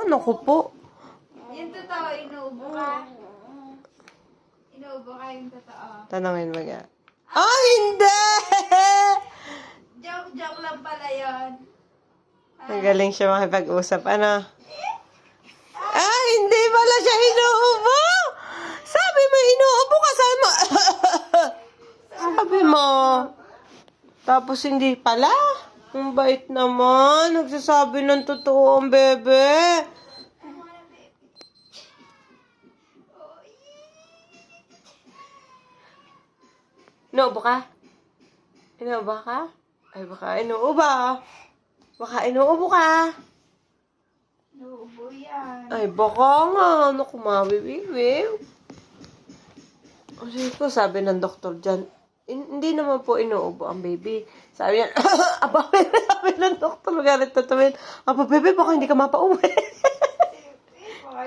Naku po. Yung totoo, inuubo ka. Inuubo ka yung totoo. Tanongin mo nga. Ah, hindi! Joke lang pala yun. Ang galing siya makipag-usap. Ano? Ah, hindi pala siya inuubo! Sabi mo, inuubo ka. Sabi mo, sabi mo. Tapos hindi pala. Ang bait naman. Nagsasabi ng totoo ang bebe. Inuubo ka? Inuubo ka? Ay, baka inuubo. Baka inuubo ka. Inuubo yan. Ay, baka nga. Naku, mawiwiwiw. Kasi ko, sabi ng doktor dyan, hindi naman po inuubo ang baby. Sabi yan, aba, sabi ng doktor, galit na tawin. Aba, bebe, baka hindi ka mapauwi. Baka